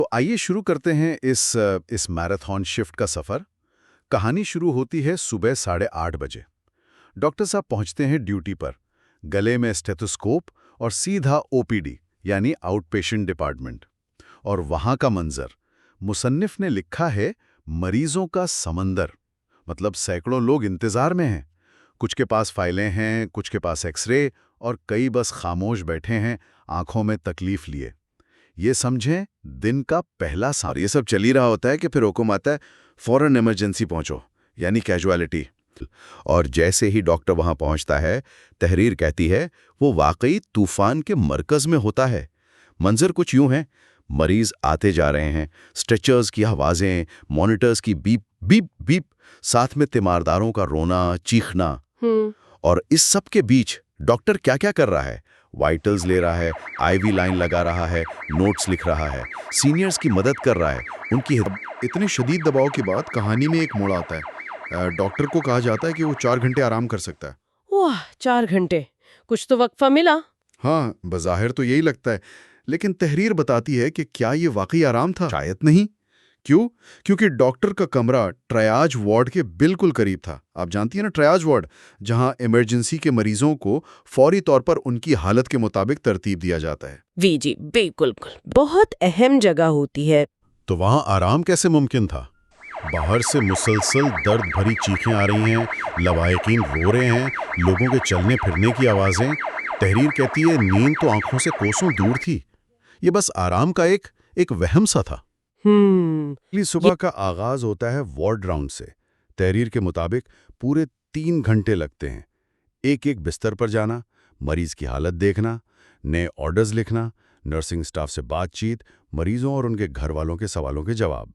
تو آئیے شروع کرتے ہیں اس میراتھن شفٹ کا سفر۔ کہانی شروع ہوتی ہے صبح 8:30 بجے۔ ڈاکٹر صاحب پہنچتے ہیں ڈیوٹی پر، گلے میں اسٹیتھوسکوپ اور سیدھا OPD یعنی آؤٹ پیشنٹ ڈپارٹمنٹ۔ اور وہاں کا منظر، مصنف نے لکھا ہے مریضوں کا سمندر، مطلب سینکڑوں لوگ انتظار میں ہیں۔ کچھ کے پاس فائلیں ہیں، کچھ کے پاس ایکس رے، اور کئی بس خاموش بیٹھے ہیں، آنکھوں میں تکلیف لیے۔ یہ سمجھیں دن کا پہلا سا۔ یہ سب چل ہی رہا ہوتا ہے کہ پھر حکم آتا ہے فوراً ایمرجنسی پہنچو، یعنی کیجوالٹی۔ اور جیسے ہی ڈاکٹر وہاں پہنچتا ہے، تحریر کہتی ہے وہ واقعی طوفان کے مرکز میں ہوتا ہے۔ منظر کچھ یوں ہے، مریض آتے جا رہے ہیں، سٹریچرز کی آوازیں، مانیٹرز کی بیپ بیپ بیپ، ساتھ میں تیمارداروں کا رونا چیخنا۔ اور اس سب کے بیچ ڈاکٹر کیا کیا کر رہا ہے؟ وائٹلز لے رہا ہے، IV لائن لگا رہا ہے، نوٹس لکھ رہا ہے، سینئرز کی مدد کر رہا ہے، ان کی اتنے شدید دباؤ کے بعد کہانی میں ایک موڑ آتا ہے۔ ڈاکٹر کو کہا جاتا ہے کہ وہ 4 گھنٹے آرام کر سکتا ہے۔ واہ، 4 گھنٹے! کچھ تو وقفہ ملا۔ ہاں، بظاہر تو یہی لگتا ہے، لیکن تحریر بتاتی ہے کہ کیا یہ واقعی آرام تھا؟ شاید نہیں۔ کیوں؟ کیونکہ ڈاکٹر کا کمرہ ٹرائیاج وارڈ کے بالکل قریب تھا۔ آپ جانتی ہیں نا ٹرائیاج وارڈ، جہاں ایمرجنسی کے مریضوں کو فوری طور پر ان کی حالت کے مطابق ترتیب دیا جاتا ہے۔ جی بالکل، بہت اہم جگہ ہوتی ہے۔ تو وہاں آرام کیسے ممکن تھا؟ باہر سے مسلسل درد بھری چیخیں آ رہی ہیں، لوائقین رو رہے ہیں، لوگوں کے چلنے پھرنے کی آوازیں۔ تحریر کہتی ہے نیند تو آنکھوں سے کوسوں دور تھی، یہ بس آرام کا ایک وہم سا تھا۔ اگلی صبح کا آغاز ہوتا ہے وارڈ راؤنڈ سے۔ تحریر کے مطابق پورے 3 گھنٹے لگتے ہیں، ایک ایک بستر پر جانا، مریض کی حالت دیکھنا، نئے آرڈرز لکھنا، نرسنگ سٹاف سے بات چیت، مریضوں اور ان کے گھر والوں کے سوالوں کے جواب۔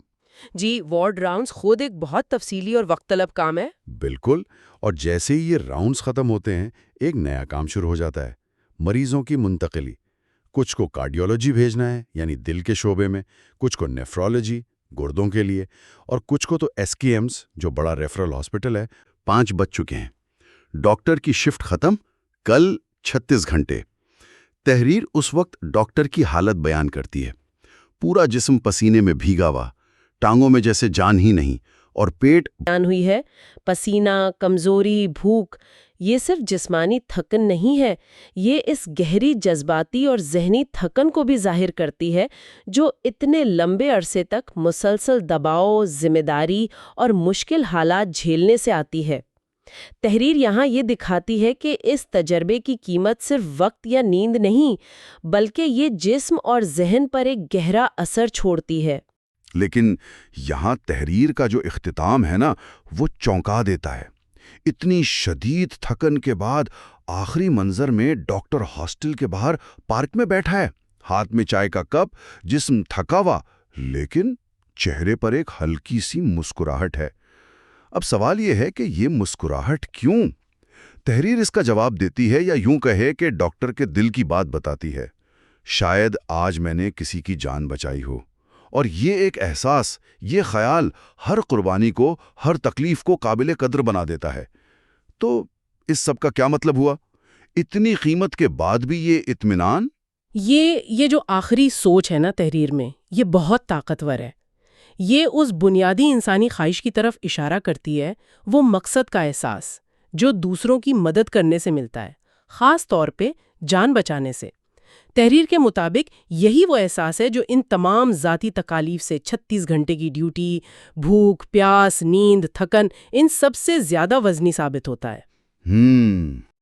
جی، وارڈ راؤنڈز خود ایک بہت تفصیلی اور وقت طلب کام ہے۔ بالکل، اور جیسے ہی یہ راؤنڈز ختم ہوتے ہیں، ایک نیا کام شروع ہو جاتا ہے، مریضوں کی منتقلی۔ کچھ کو کارڈیولوجی بھیجنا ہے، یعنی دل کے شعبے میں، کچھ کو نیفرولوجی، گردوں کے لیے، اور کچھ کو تو SKMs، جو بڑا ریفرل ہاسپٹل ہے۔ 5 بج چکے ہیں، ڈاکٹر کی شفٹ ختم، کل 36 گھنٹے۔ تحریر اس وقت ڈاکٹر کی حالت بیان کرتی ہے، پورا جسم پسینے میں بھیگا ہوا، ٹانگوں میں جیسے جان ہی نہیں، اور پیٹ بیان ہوئی ہے پسینہ، کمزوری، بھوک۔ یہ صرف جسمانی تھکن نہیں ہے، یہ اس گہری جذباتی اور ذہنی تھکن کو بھی ظاہر کرتی ہے جو اتنے لمبے عرصے تک مسلسل دباؤ، ذمہ داری اور مشکل حالات جھیلنے سے آتی ہے۔ تحریر یہاں یہ دکھاتی ہے کہ اس تجربے کی قیمت صرف وقت یا نیند نہیں، بلکہ یہ جسم اور ذہن پر ایک گہرا اثر چھوڑتی ہے۔ لیکن یہاں تحریر کا جو اختتام ہے نا، وہ چونکا دیتا ہے۔ اتنی شدید تھکن کے بعد آخری منظر میں ڈاکٹر ہاسٹل کے باہر پارک میں بیٹھا ہے، ہاتھ میں چائے کا کپ، جسم تھکا ہوا، لیکن چہرے پر ایک ہلکی سی مسکراہٹ ہے۔ اب سوال یہ ہے کہ یہ مسکراہٹ کیوں؟ تحریر اس کا جواب دیتی ہے، یا یوں کہے کہ ڈاکٹر کے دل کی بات بتاتی ہے۔ شاید آج میں نے کسی کی جان بچائی ہو، اور یہ ایک احساس، یہ خیال ہر قربانی کو، ہر تکلیف کو قابل قدر بنا دیتا ہے۔ تو اس سب کا کیا مطلب ہوا؟ اتنی قیمت کے بعد بھی یہ اطمینان؟ یہ جو آخری سوچ ہے نا تحریر میں، یہ بہت طاقتور ہے۔ یہ اس بنیادی انسانی خواہش کی طرف اشارہ کرتی ہے، وہ مقصد کا احساس جو دوسروں کی مدد کرنے سے ملتا ہے، خاص طور پہ جان بچانے سے۔ تحریر کے مطابق یہی وہ احساس ہے جو ان تمام ذاتی تکالیف سے، 36 گھنٹے کی ڈیوٹی، بھوک، پیاس، نیند، تھکن، ان سب سے زیادہ وزنی ثابت ہوتا ہے۔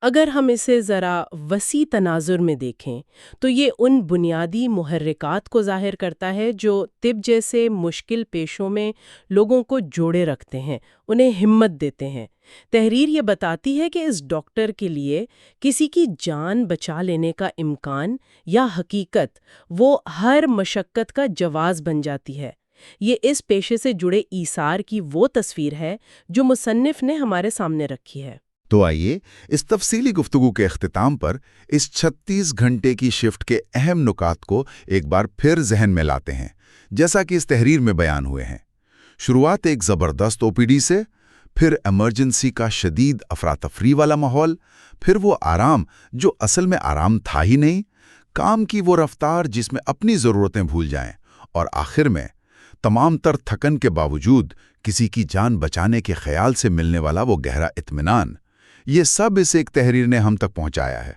اگر ہم اسے ذرا وسیع تناظر میں دیکھیں تو یہ ان بنیادی محرکات کو ظاہر کرتا ہے جو طب جیسے مشکل پیشوں میں لوگوں کو جوڑے رکھتے ہیں، انہیں ہمت دیتے ہیں۔ تحریر یہ بتاتی ہے کہ اس ڈاکٹر کے لیے کسی کی جان بچا لینے کا امکان یا حقیقت، وہ ہر مشقت کا جواز بن جاتی ہے۔ یہ اس پیشے سے جڑے ایثار کی وہ تصویر ہے جو مصنف نے ہمارے سامنے رکھی ہے۔ تو آئیے اس تفصیلی گفتگو کے اختتام پر اس 36 گھنٹے کی شفٹ کے اہم نکات کو ایک بار پھر ذہن میں لاتے ہیں، جیسا کہ اس تحریر میں بیان ہوئے ہیں۔ شروعات ایک زبردست OPD سے، پھر ایمرجنسی کا شدید افراتفری والا ماحول، پھر وہ آرام جو اصل میں آرام تھا ہی نہیں، کام کی وہ رفتار جس میں اپنی ضرورتیں بھول جائیں، اور آخر میں تمام تر تھکن کے باوجود کسی کی جان بچانے کے خیال سے ملنے والا وہ گہرا اطمینان، یہ سب اس ایک تحریر نے ہم تک پہنچایا ہے۔